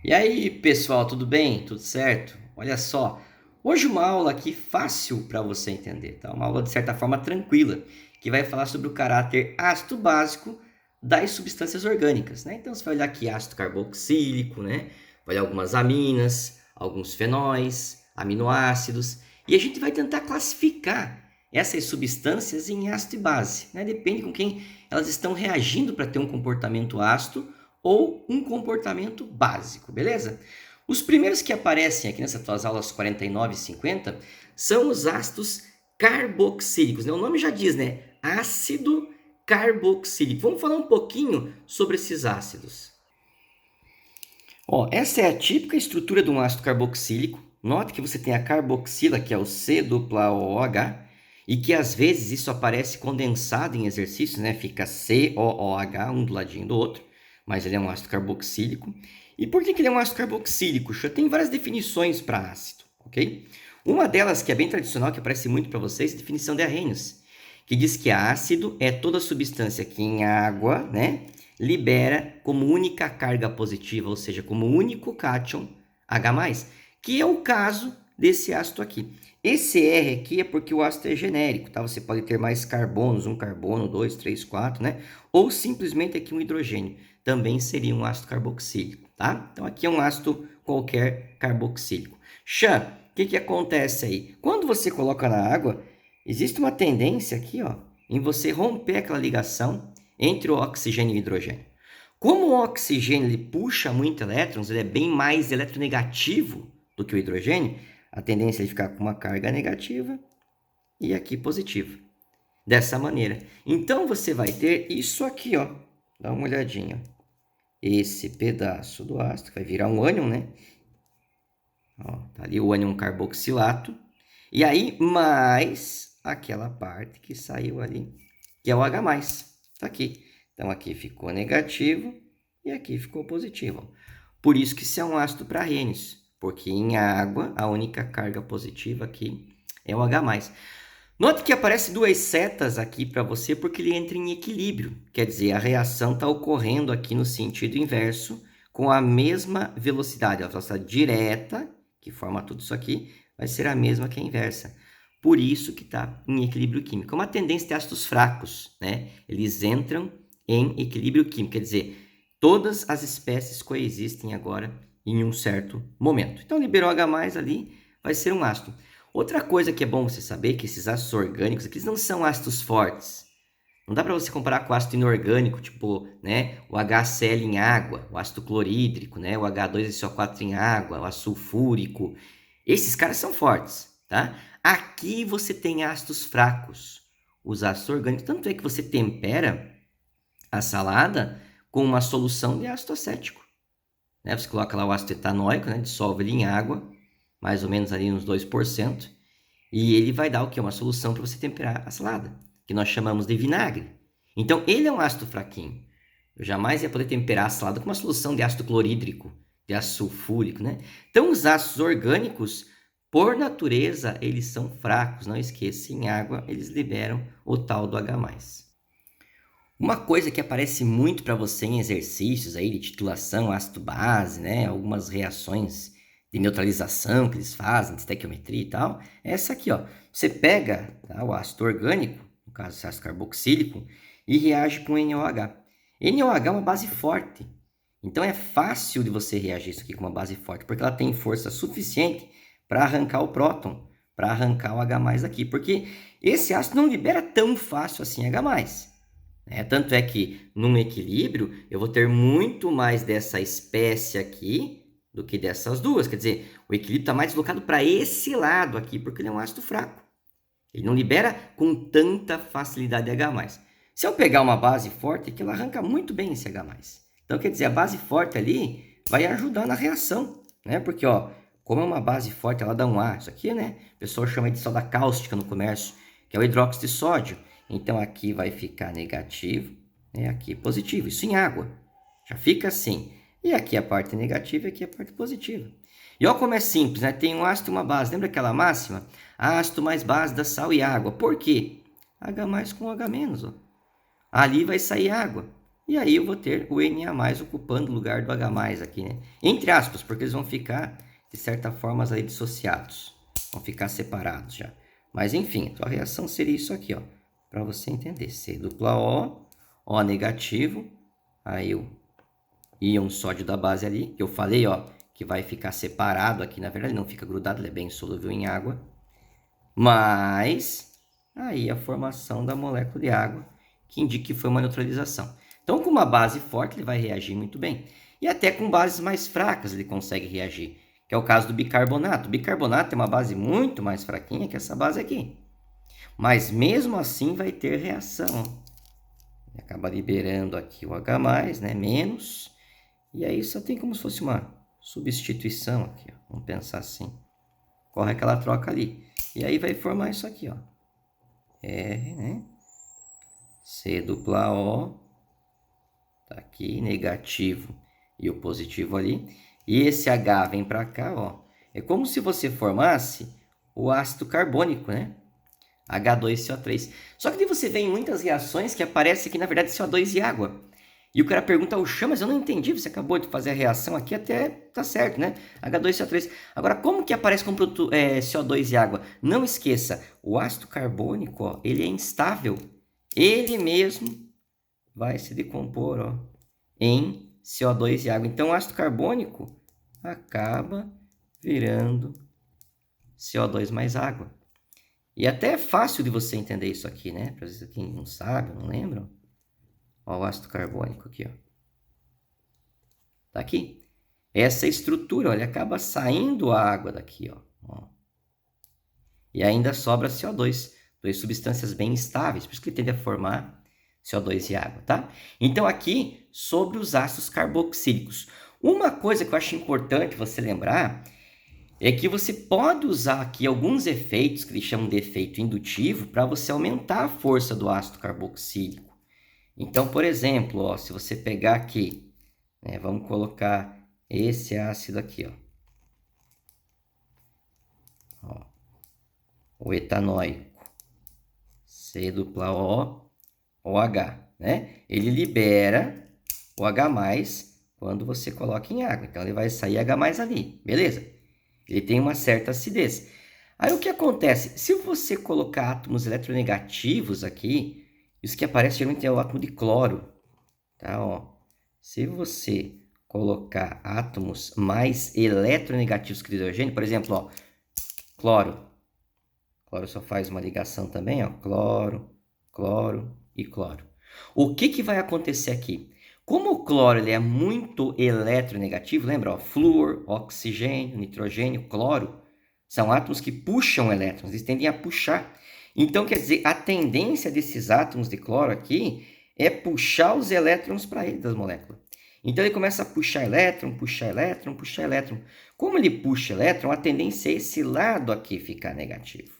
E aí, pessoal, tudo bem? Tudo certo? Olha só, hoje uma aula aqui fácil para você entender, tá? Uma aula de certa forma tranquila, que vai falar sobre o caráter ácido básico das substâncias orgânicas, né? Então você vai olhar aqui ácido carboxílico, né? Vai olhar algumas aminas, alguns fenóis, aminoácidos, e a gente vai tentar classificar essas substâncias em ácido e base, né? Depende com quem elas estão reagindo para ter um comportamento ácido ou um comportamento básico, beleza? Os primeiros que aparecem aqui nessas tuas aulas 49 e 50 são os ácidos carboxílicos, né? O nome já diz, né? Ácido carboxílico. Vamos falar um pouquinho sobre esses ácidos. Ó, essa é a típica estrutura de um ácido carboxílico. Note que você tem a carboxila, que é o C-OOH, e que às vezes isso aparece condensado em exercícios, né? Fica COOH, um do ladinho do outro, mas ele é um ácido carboxílico. E por que ele é um ácido carboxílico? Já tem várias definições para ácido, ok? Uma delas, que é bem tradicional, que aparece muito para vocês, é a definição de Arrhenius, que diz que ácido é toda substância que em água, né, libera como única carga positiva, ou seja, como único cátion H+, que é o caso desse ácido aqui. Esse R aqui é porque o ácido é genérico, tá? Você pode ter mais carbonos, um carbono, dois, três, quatro, né? Ou simplesmente aqui um hidrogênio, também seria um ácido carboxílico, tá? Então aqui é um ácido qualquer carboxílico. Xan, o que acontece aí? Quando você coloca na água, existe uma tendência aqui, ó, em você romper aquela ligação entre o oxigênio e o hidrogênio. Como o oxigênio ele puxa muito elétrons, ele é bem mais eletronegativo do que o hidrogênio, a tendência é ele ficar com uma carga negativa e aqui positiva. Dessa maneira. Então você vai ter isso aqui, ó. Dá uma olhadinha. Esse pedaço do ácido vai virar um ânion, né? Ó, tá ali o ânion carboxilato. E aí, mais aquela parte que saiu ali, que é o H+. Tá aqui. Então, aqui ficou negativo e aqui ficou positivo. Por isso que isso é um ácido para Arrhenius, porque em água, a única carga positiva aqui é o H+. Note que aparece duas setas aqui para você porque ele entra em equilíbrio. Quer dizer, a reação está ocorrendo aqui no sentido inverso com a mesma velocidade. A velocidade direta, que forma tudo isso aqui, vai ser a mesma que a inversa. Por isso que está em equilíbrio químico. É uma tendência de ácidos fracos, né? Eles entram em equilíbrio químico. Quer dizer, todas as espécies coexistem agora em um certo momento. Então, liberou H+, ali, vai ser um ácido. Outra coisa que é bom você saber é que esses ácidos orgânicos aqui, eles não são ácidos fortes. Não dá para você comparar com ácido inorgânico, tipo, né, o HCl em água, o ácido clorídrico, né, o H2SO4 em água, o ácido sulfúrico. Esses caras são fortes, tá? Aqui você tem ácidos fracos, os ácidos orgânicos. Tanto é que você tempera a salada com uma solução de ácido acético. Né? Você coloca lá o ácido etanóico, né, dissolve ele em água, mais ou menos ali uns 2%, e ele vai dar o que? Uma solução para você temperar a salada, que nós chamamos de vinagre. Então, ele é um ácido fraquinho. Eu jamais ia poder temperar a salada com uma solução de ácido clorídrico, de ácido sulfúrico, né? Então, os ácidos orgânicos, por natureza, eles são fracos. Não esqueça, em água, eles liberam o tal do H+. Uma coisa que aparece muito para você em exercícios aí de titulação ácido-base, né? Algumas reações de neutralização que eles fazem, de estequiometria e tal, é essa aqui, ó. Você pega, tá, o ácido orgânico, no caso o ácido carboxílico, e reage com NOH. NOH é uma base forte, então é fácil de você reagir isso aqui com uma base forte, porque ela tem força suficiente para arrancar o próton, para arrancar o H+ aqui, porque esse ácido não libera tão fácil assim H+. Tanto é que, num equilíbrio, eu vou ter muito mais dessa espécie aqui do que dessas duas. Quer dizer, o equilíbrio está mais deslocado para esse lado aqui, porque ele é um ácido fraco. Ele não libera com tanta facilidade H+. Se eu pegar uma base forte, que ela arranca muito bem esse H+. Então, quer dizer, a base forte ali vai ajudar na reação, né? Porque, ó, como é uma base forte, ela dá um A. Isso aqui, né? O pessoal chama de soda cáustica no comércio, que é o hidróxido de sódio. Então, aqui vai ficar negativo, né? Aqui positivo. Isso em água. Já fica assim. E aqui a parte negativa e aqui a parte positiva. E olha como é simples, né? Tem um ácido e uma base. Lembra aquela máxima? Ácido mais base dá sal e água. Por quê? H+ com H-, ó. Ali vai sair água. E aí eu vou ter o Na+ ocupando o lugar do H+ aqui, né? Entre aspas, porque eles vão ficar, de certa forma, aí dissociados. Vão ficar separados já. Mas, enfim, a tua reação seria isso aqui, ó. Para você entender. C+O, O negativo. Aí o íon sódio da base ali, que eu falei, ó, que vai ficar separado aqui. Na verdade, não fica grudado, ele é bem solúvel em água. Mas, aí a formação da molécula de água, que indica que foi uma neutralização. Então, com uma base forte, ele vai reagir muito bem. E até com bases mais fracas ele consegue reagir, que é o caso do bicarbonato. O bicarbonato tem uma base muito mais fraquinha que essa base aqui. Mas mesmo assim vai ter reação. Acaba liberando aqui o H+, né, menos. E aí só tem como se fosse uma substituição aqui, ó. Vamos pensar assim. Corre aquela troca ali. E aí vai formar isso aqui, ó. R, né? C+O. Tá aqui, negativo e o positivo ali. E esse H vem para cá, ó. É como se você formasse o ácido carbônico, né? H2CO3. Só que daí você vê em muitas reações que aparece aqui, na verdade, CO2 e água. E o cara pergunta, Chá, mas eu não entendi, você acabou de fazer a reação aqui, até tá certo, né? H2CO3. Agora, como que aparece como produto, CO2 e água? Não esqueça, o ácido carbônico, ó, ele é instável. Ele mesmo vai se decompor, ó, em CO2 e água. Então, o ácido carbônico acaba virando CO2 mais água. E até é fácil de você entender isso aqui, né? Para vocês quem não sabe, não lembram. Ó, o ácido carbônico aqui, ó. Tá aqui. Essa estrutura, ó, ele acaba saindo a água daqui, ó. E ainda sobra CO2. Duas substâncias bem estáveis, por isso que ele tende a formar CO2 e água, tá? Então, aqui, sobre os ácidos carboxílicos. Uma coisa que eu acho importante você lembrar é que você pode usar aqui alguns efeitos, que eles chamam de efeito indutivo, para você aumentar a força do ácido carboxílico. Então, por exemplo, ó, se você pegar aqui, né, vamos colocar esse ácido aqui, ó, o etanóico, C+O, né? Ele libera o H+ quando você coloca em água. Então, ele vai sair H+ ali, beleza? Ele tem uma certa acidez. Aí, o que acontece? Se você colocar átomos eletronegativos aqui, isso que aparece geralmente é o átomo de cloro, tá? Ó, se você colocar átomos mais eletronegativos que o hidrogênio, por exemplo, ó, cloro. Cloro só faz uma ligação também, ó, cloro, cloro e cloro. O que vai acontecer aqui? Como o cloro ele é muito eletronegativo, lembra? Ó, flúor, oxigênio, nitrogênio, cloro, são átomos que puxam elétrons, eles tendem a puxar. Então, quer dizer, a tendência desses átomos de cloro aqui é puxar os elétrons para ele das moléculas. Então, ele começa a puxar elétron, puxar elétron, puxar elétron. Como ele puxa elétron, a tendência é esse lado aqui ficar negativo.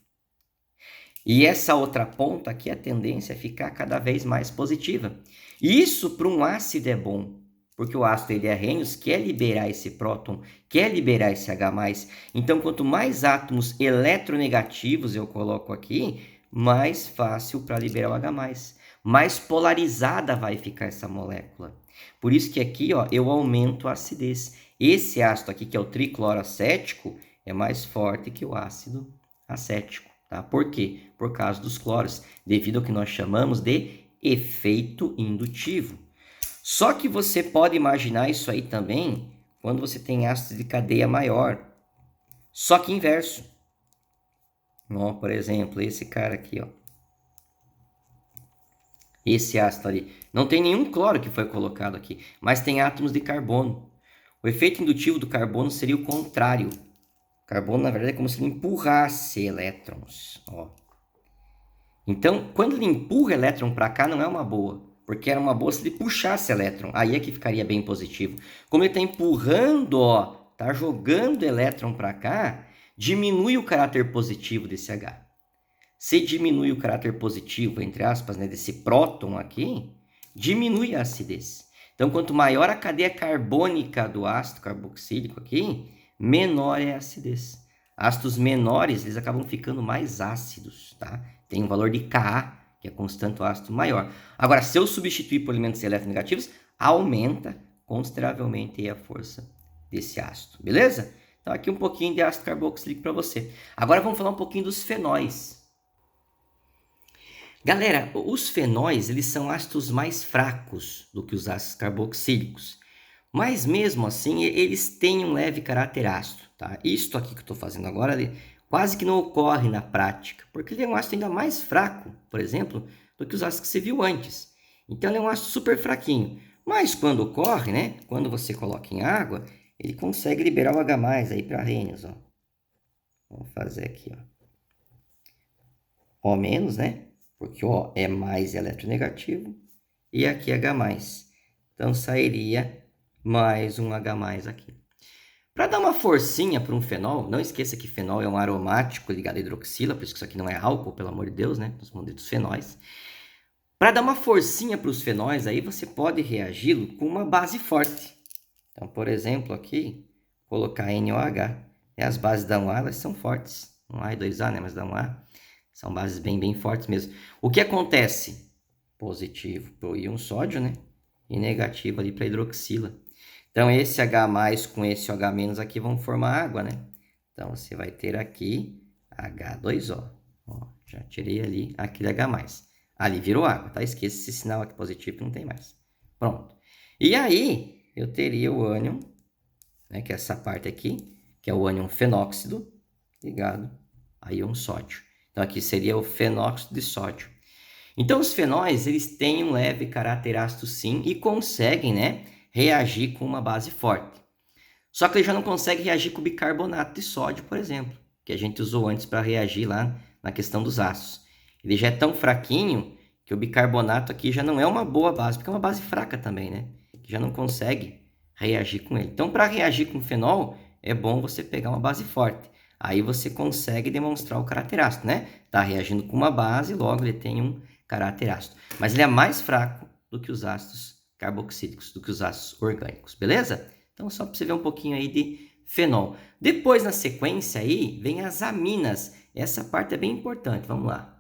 E essa outra ponta aqui, a tendência é ficar cada vez mais positiva. E isso para um ácido é bom, porque o ácido ele é Arrhenius, quer liberar esse próton, quer liberar esse H+. Então, quanto mais átomos eletronegativos eu coloco aqui, mais fácil para liberar o H+. Mais polarizada vai ficar essa molécula. Por isso que aqui, ó, eu aumento a acidez. Esse ácido aqui, que é o tricloroacético, é mais forte que o ácido acético. Tá? Por quê? Por causa dos cloros, devido ao que nós chamamos de efeito indutivo. Só que você pode imaginar isso aí também quando você tem ácidos de cadeia maior. Só que inverso. Ó, por exemplo, esse cara aqui, ó. Esse ácido ali. Não tem nenhum cloro que foi colocado aqui, mas tem átomos de carbono. O efeito indutivo do carbono seria o contrário. O carbono, na verdade, é como se ele empurrasse elétrons. Ó. Então, quando ele empurra elétron para cá, não é uma boa. Porque era uma boa se ele puxasse elétron. Aí é que ficaria bem positivo. Como ele está empurrando, ó, está jogando elétron para cá, diminui o caráter positivo desse H. Se diminui o caráter positivo, entre aspas, né, desse próton aqui, diminui a acidez. Então, quanto maior a cadeia carbônica do ácido carboxílico aqui, menor é a acidez. Ácidos menores, eles acabam ficando mais ácidos, tá? Tem um valor de Ka, que é constante o ácido maior. Agora, se eu substituir por elementos eletronegativos, aumenta consideravelmente a força desse ácido, beleza? Então, aqui um pouquinho de ácido carboxílico para você. Agora, vamos falar um pouquinho dos fenóis. Galera, os fenóis, eles são ácidos mais fracos do que os ácidos carboxílicos. Mas, mesmo assim, eles têm um leve caráter ácido, tá? Isto aqui que eu estou fazendo agora, quase que não ocorre na prática, porque ele é um ácido ainda mais fraco, por exemplo, do que os ácidos que você viu antes. Então, ele é um ácido super fraquinho. Mas, quando ocorre, né? Quando você coloca em água, ele consegue liberar o H+, aí para Arrhenius, ó. Vamos fazer aqui, ó. O-, né? Porque O é mais eletronegativo. E aqui H+. Então, sairia mais um H+ aqui. Para dar uma forcinha para um fenol, não esqueça que fenol é um aromático ligado à hidroxila, por isso que isso aqui não é álcool, pelo amor de Deus, né? Nós vamos dos fenóis. Para dar uma forcinha para os fenóis, aí você pode reagi-lo com uma base forte. Então, por exemplo, aqui, colocar NOH. As bases da 1A, elas são fortes. 1A e 2A, né? Mas da 1A são bases bem fortes mesmo. O que acontece? Positivo para o íon sódio, né? E negativo ali para a hidroxila. Então, esse H+ com esse OH- aqui vão formar água, né? Então, você vai ter aqui H2O. Ó, já tirei ali aquele H+. Ali virou água, tá? Esqueça esse sinal aqui positivo, não tem mais. Pronto. E aí, eu teria o ânion, né? Que é essa parte aqui, que é o ânion fenóxido, ligado a íon sódio. Então, aqui seria o fenóxido de sódio. Então, os fenóis, eles têm um leve caráter ácido sim e conseguem, né, reagir com uma base forte. Só que ele já não consegue reagir com o bicarbonato de sódio, por exemplo, que a gente usou antes para reagir lá na questão dos ácidos. Ele já é tão fraquinho que o bicarbonato aqui já não é uma boa base, porque é uma base fraca também, né? Que já não consegue reagir com ele. Então, para reagir com o fenol, é bom você pegar uma base forte. Aí você consegue demonstrar o caráter ácido, né? Está reagindo com uma base, logo ele tem um caráter ácido. Mas ele é mais fraco do que os ácidos carboxílicos, do que os ácidos orgânicos, beleza? Então, só para você ver um pouquinho aí de fenol. Depois, na sequência aí, vem as aminas. Essa parte é bem importante, vamos lá.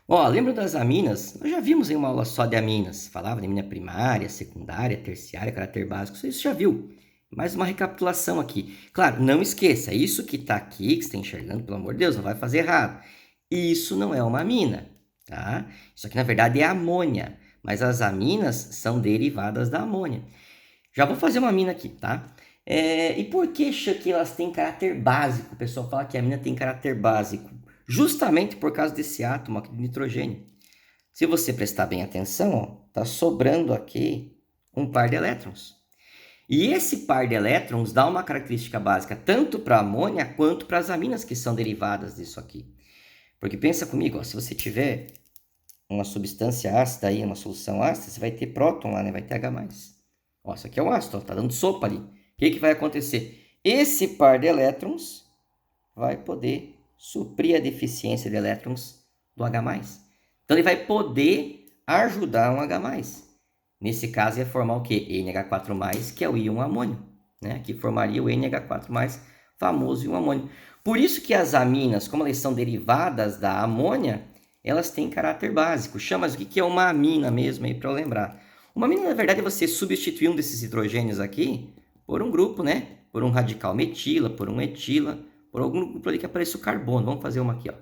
Ó, lembra das aminas? Nós já vimos em uma aula só de aminas. Falava de amina primária, secundária, terciária, caráter básico. Isso já viu. Mais uma recapitulação aqui. Claro, não esqueça, isso que está aqui, que você está enxergando, pelo amor de Deus, não vai fazer errado. Isso não é uma amina, tá? Isso aqui, na verdade, é amônia. Mas as aminas são derivadas da amônia. Já vou fazer uma amina aqui, tá? E por que elas têm caráter básico? O pessoal fala que a amina tem caráter básico. Justamente por causa desse átomo aqui de nitrogênio. Se você prestar bem atenção, ó, tá sobrando aqui um par de elétrons. E esse par de elétrons dá uma característica básica tanto para a amônia quanto para as aminas que são derivadas disso aqui. Porque pensa comigo, ó, se você tiver uma substância ácida aí, uma solução ácida, você vai ter próton lá, né? Vai ter H+. Ó, isso aqui é o ácido, ó, tá dando sopa ali. O que vai acontecer? Esse par de elétrons vai poder suprir a deficiência de elétrons do H+. Então, ele vai poder ajudar um H+. Nesse caso, ia formar o quê? NH4+, que é o íon amônio, né? Que formaria o NH4+, famoso íon amônio. Por isso que as aminas, como elas são derivadas da amônia, elas têm caráter básico. Chama o que é uma amina mesmo, aí para eu lembrar. Uma amina, na verdade, é você substituir um desses hidrogênios aqui por um grupo, né? Por um radical metila, por um etila, por algum grupo ali que apareça o carbono. Vamos fazer uma aqui, ó.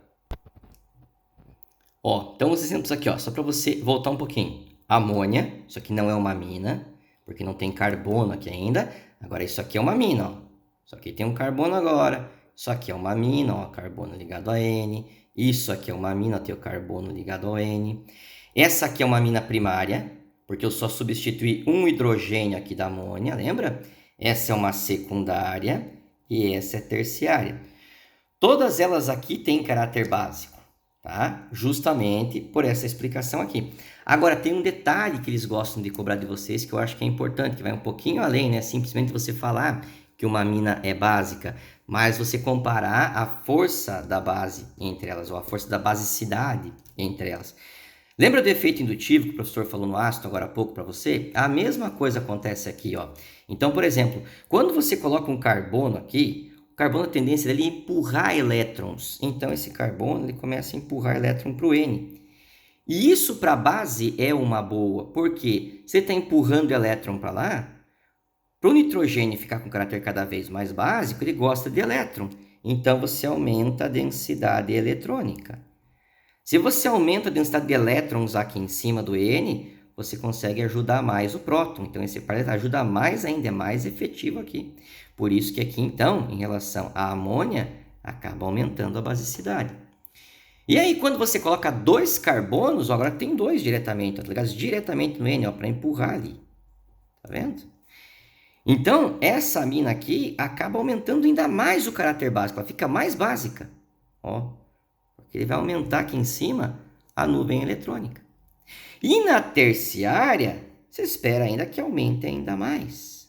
Ó, então os exemplos aqui, ó, só para você voltar um pouquinho. Amônia, isso aqui não é uma amina, porque não tem carbono aqui ainda. Agora isso aqui é uma amina, ó. Isso aqui tem um carbono agora. Isso aqui é uma amina, ó, carbono ligado a N. Isso aqui é uma amina, tem o carbono ligado ao N. Essa aqui é uma amina primária, porque eu só substituí um hidrogênio aqui da amônia, lembra? Essa é uma secundária e essa é terciária. Todas elas aqui têm caráter básico, tá? Justamente por essa explicação aqui. Agora, tem um detalhe que eles gostam de cobrar de vocês, que eu acho que é importante, que vai um pouquinho além, né? Simplesmente você falar que uma amina é básica, mas você comparar a força da base entre elas, ou a força da basicidade entre elas. Lembra do efeito indutivo que o professor falou no ácido agora há pouco para você? A mesma coisa acontece aqui, ó. Então, por exemplo, quando você coloca um carbono aqui, o carbono, a tendência dele é empurrar elétrons. Então, esse carbono ele começa a empurrar elétron para o N. E isso para a base é uma boa, porque você está empurrando o elétron para lá, para o nitrogênio ficar com caráter cada vez mais básico, ele gosta de elétron. Então você aumenta a densidade eletrônica. Se você aumenta a densidade de elétrons aqui em cima do N, você consegue ajudar mais o próton. Então esse par ajuda mais ainda, é mais efetivo aqui. Por isso que aqui então, em relação à amônia, acaba aumentando a basicidade. E aí, quando você coloca 2 carbonos, agora tem 2 diretamente, tá ligados diretamente no N, para empurrar ali. Tá vendo? Então, essa amina aqui acaba aumentando ainda mais o caráter básico, ela fica mais básica. Ó, porque ele vai aumentar aqui em cima a nuvem eletrônica. E na terciária, você espera ainda que aumente ainda mais.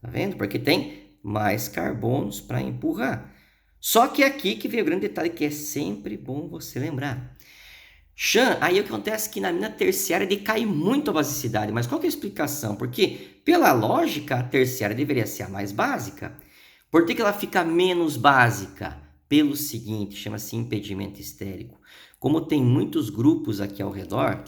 Tá vendo? Porque tem mais carbonos para empurrar. Só que aqui que veio o grande detalhe que é sempre bom você lembrar. Chan, aí o que acontece é que na mina terciária decai muito a basicidade. Mas qual que é a explicação? Porque, pela lógica, a terciária deveria ser a mais básica. Por que ela fica menos básica? Pelo seguinte, chama-se impedimento estérico. Como tem muitos grupos aqui ao redor,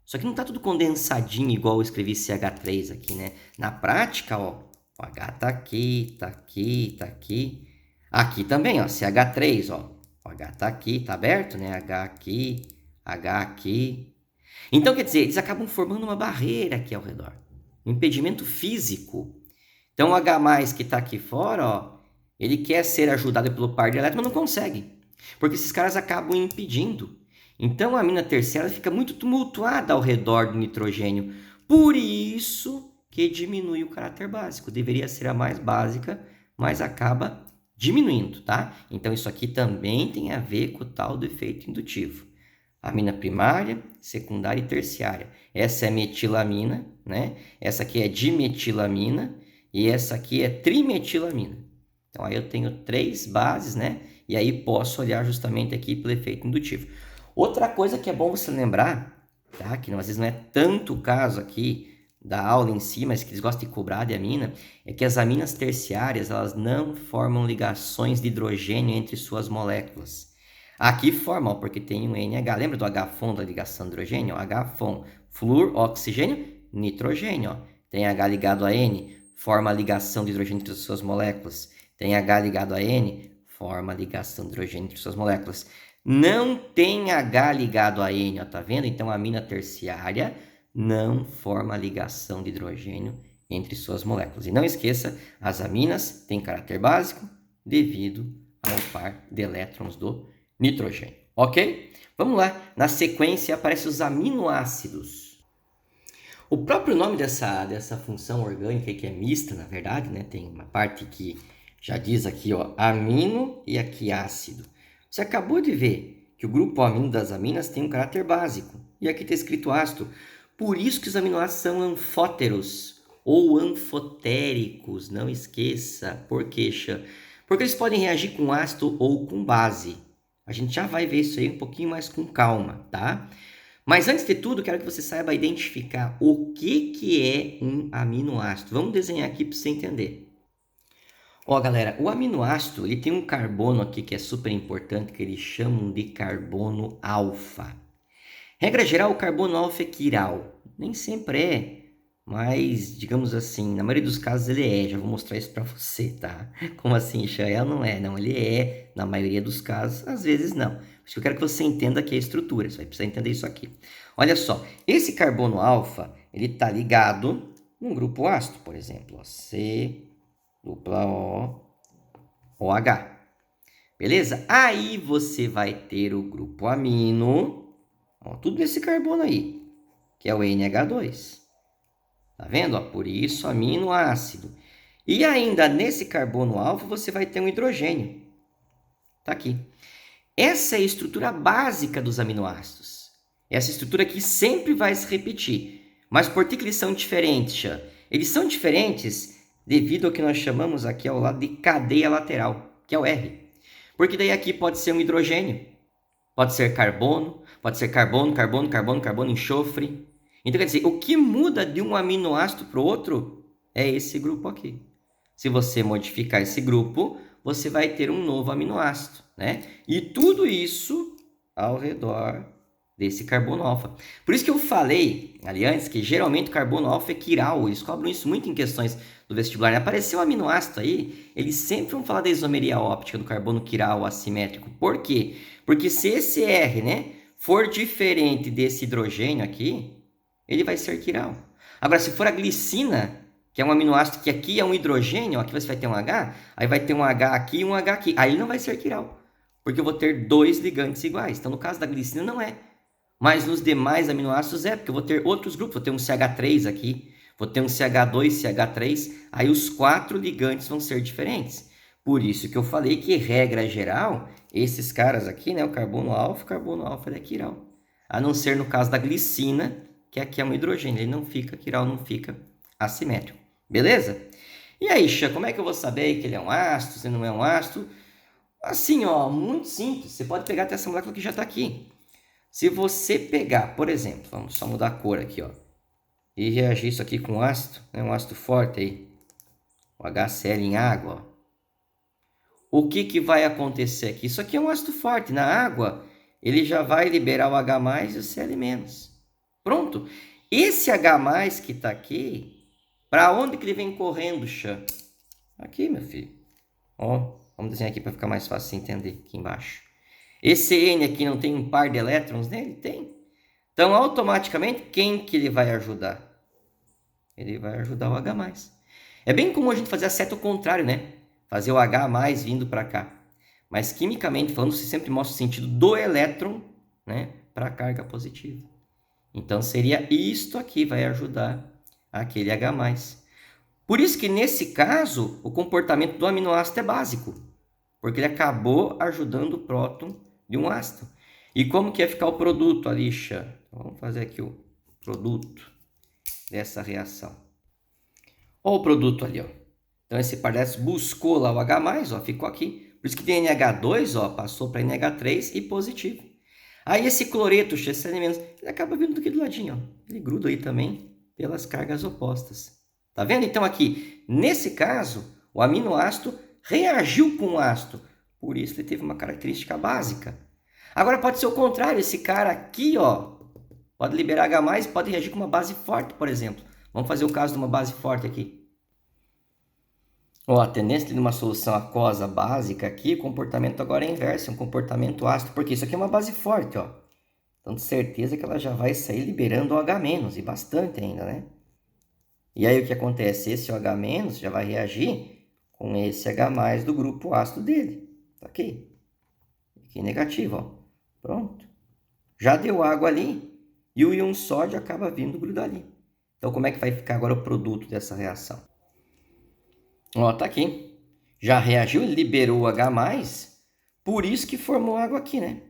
só que não está tudo condensadinho igual eu escrevi CH3 aqui, né? Na prática, ó, o H tá aqui, tá aqui, tá aqui. Aqui também, ó, CH3, ó. O H tá aqui, tá aberto, né? H aqui, H aqui. Então, quer dizer, eles acabam formando uma barreira aqui ao redor. Um impedimento físico. Então, o H+, que está aqui fora, ó, ele quer ser ajudado pelo par de elétrons, mas não consegue. Porque esses caras acabam impedindo. Então, a amina terciária fica muito tumultuada ao redor do nitrogênio. Por isso que diminui o caráter básico. Deveria ser a mais básica, mas acaba diminuindo, tá? Então, isso aqui também tem a ver com o tal do efeito indutivo. Amina primária, secundária e terciária. Essa é metilamina, né? Essa aqui é dimetilamina e essa aqui é trimetilamina. Então, aí eu tenho 3 bases, né? E aí posso olhar justamente aqui pelo efeito indutivo. Outra coisa que é bom você lembrar, tá? Que às vezes não é tanto o caso aqui da aula em si, mas que eles gostam de cobrar de amina, é que as aminas terciárias, elas não formam ligações de hidrogênio entre suas moléculas. Aqui forma, ó, porque tem um NH. Lembra do H-FON da ligação de hidrogênio? H-FON, flúor, oxigênio, nitrogênio. Ó. Tem H ligado a N, forma a ligação de hidrogênio entre as suas moléculas. Tem H ligado a N, forma a ligação de hidrogênio entre suas moléculas. Não tem H ligado a N, ó, tá vendo? Então a amina terciária não forma a ligação de hidrogênio entre suas moléculas. E não esqueça, as aminas têm caráter básico devido ao par de elétrons do nitrogênio, ok? Vamos lá, na sequência aparecem os aminoácidos. O próprio nome dessa função orgânica, que é mista, na verdade, né? Tem uma parte que já diz aqui, ó, amino e aqui ácido. Você acabou de ver que o grupo amino das aminas tem um caráter básico. E aqui está escrito ácido. Por isso que os aminoácidos são anfóteros ou anfotéricos. Não esqueça. Por quê, Xan? Porque eles podem reagir com ácido ou com base. A gente já vai ver isso aí um pouquinho mais com calma, tá? Mas antes de tudo, quero que você saiba identificar o que é um aminoácido. Vamos desenhar aqui para você entender. Ó, galera, o aminoácido ele tem um carbono aqui que é super importante, que eles chamam de carbono alfa. Regra geral, o carbono alfa é quiral. Nem sempre é, mas, digamos assim, na maioria dos casos ele é. Já vou mostrar isso para você, tá? Como assim, Chael não é? Não, ele é, na maioria dos casos, às vezes não. Por isso que eu quero que você entenda aqui a estrutura, você vai precisar entender isso aqui. Olha só, esse carbono alfa, ele está ligado num grupo ácido, por exemplo, ó, C, dupla O, OH. Beleza? Aí você vai ter o grupo amino, ó, tudo nesse carbono aí, que é o NH2. Tá vendo? Ó, por isso aminoácido. E ainda nesse carbono alfa você vai ter um hidrogênio. Tá aqui. Essa é a estrutura básica dos aminoácidos. Essa estrutura aqui sempre vai se repetir. Mas por que eles são diferentes, Xan? Eles são diferentes devido ao que nós chamamos aqui ao lado de cadeia lateral, que é o R. Porque daí aqui pode ser um hidrogênio, pode ser carbono, carbono, enxofre. Então, quer dizer, o que muda de um aminoácido para o outro é esse grupo aqui. Se você modificar esse grupo, você vai ter um novo aminoácido, né? E tudo isso ao redor desse carbono alfa. Por isso que eu falei ali antes que geralmente o carbono alfa é quiral. Eles cobram isso muito em questões do vestibular, né? Apareceu um aminoácido aí, eles sempre vão falar da isomeria óptica do carbono quiral assimétrico. Por quê? Porque se esse R, né, for diferente desse hidrogênio aqui, ele vai ser quiral. Agora, se for a glicina, que é um aminoácido que aqui é um hidrogênio, aqui você vai ter um H, aí vai ter um H aqui e um H aqui. Aí não vai ser quiral, porque eu vou ter dois ligantes iguais. Então, no caso da glicina, não é. Mas nos demais aminoácidos é, porque eu vou ter outros grupos. Vou ter um CH3 aqui, vou ter um CH2, CH3. Aí os 4 ligantes vão ser diferentes. Por isso que eu falei que, regra geral, esses caras aqui, né, o carbono alfa é quiral. A não ser no caso da glicina, que aqui é um hidrogênio. Ele não fica quiral, não fica assimétrico. Beleza? E aí, Xan, como é que eu vou saber que ele é um ácido, se não é um ácido? Assim, ó, muito simples. Você pode pegar até essa molécula que já está aqui. Se você pegar, por exemplo, vamos só mudar a cor aqui, ó, e reagir isso aqui com ácido, né, um ácido forte aí, o HCl em água, ó. O que que vai acontecer aqui? Isso aqui é um ácido forte. Na água, ele já vai liberar o H+, e o Cl-. Pronto. Esse H+, que está aqui, para onde que ele vem correndo, Xan? Aqui, meu filho. Ó, vamos desenhar aqui para ficar mais fácil de entender, aqui embaixo. Esse N aqui não tem um par de elétrons nele? Tem. Então, automaticamente, quem que ele vai ajudar? Ele vai ajudar o H+. É bem comum a gente fazer a seta ao contrário, né? Fazer o H+ vindo para cá. Mas, quimicamente falando, você sempre mostra o sentido do elétron, né, para a carga positiva. Então, seria isto aqui, vai ajudar aquele H+. Por isso que, nesse caso, o comportamento do aminoácido é básico. Porque ele acabou ajudando o próton de um ácido. E como que ia ficar o produto ali, Xan? Então, vamos fazer aqui o produto dessa reação. Olha o produto ali, ó. Então, esse par buscou lá o H+, ó, ficou aqui. Por isso que tem NH2, ó, passou para NH3 e positivo. Aí esse cloreto, Cl-, ele acaba vindo aqui do ladinho, ó. Ele gruda aí também pelas cargas opostas. Tá vendo? Então, aqui, nesse caso, o aminoácido reagiu com o ácido. Por isso, ele teve uma característica básica. Agora, pode ser o contrário. Esse cara aqui, ó, pode liberar H+, pode reagir com uma base forte, por exemplo. Vamos fazer o caso de uma base forte aqui. Ó, a tendência de uma solução aquosa básica aqui, o comportamento agora é inverso, é um comportamento ácido, porque isso aqui é uma base forte, ó. Então, de certeza que ela já vai sair liberando o H-, e bastante ainda, né? E aí, o que acontece? Esse OH- já vai reagir com esse H+ do grupo ácido dele. Tá aqui. Aqui negativo, ó. Pronto. Já deu água ali e o íon sódio acaba vindo grudar ali. Então, como é que vai ficar agora o produto dessa reação? Ó, tá aqui. Já reagiu, liberou o H+, por isso que formou água aqui, né?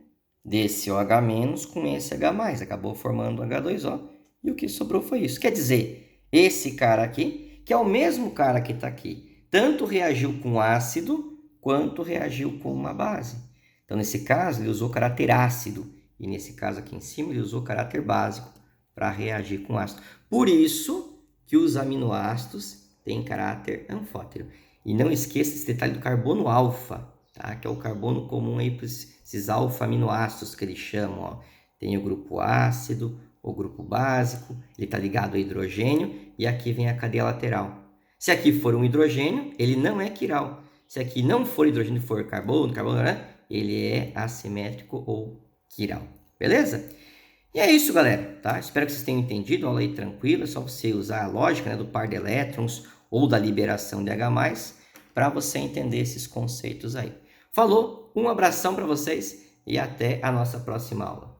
Desse OH- com esse H+, acabou formando o H2O. E o que sobrou foi isso. Quer dizer, esse cara aqui, que é o mesmo cara que está aqui, tanto reagiu com ácido, quanto reagiu com uma base. Então, nesse caso, ele usou caráter ácido. E nesse caso aqui em cima, ele usou caráter básico para reagir com ácido. Por isso que os aminoácidos têm caráter anfótero. E não esqueça esse detalhe do carbono alfa, tá? Que é o carbono comum aí para esses alfa-aminoácidos que eles chamam. Ó. Tem o grupo ácido, o grupo básico, ele está ligado ao hidrogênio, e aqui vem a cadeia lateral. Se aqui for um hidrogênio, ele não é quiral. Se aqui não for hidrogênio, for carbono, né? Ele é assimétrico ou quiral. Beleza? E é isso, galera. Tá? Espero que vocês tenham entendido. A aula aí tranquila. É só você usar a lógica, né, do par de elétrons ou da liberação de H+, para você entender esses conceitos aí. Falou, um abração para vocês e até a nossa próxima aula.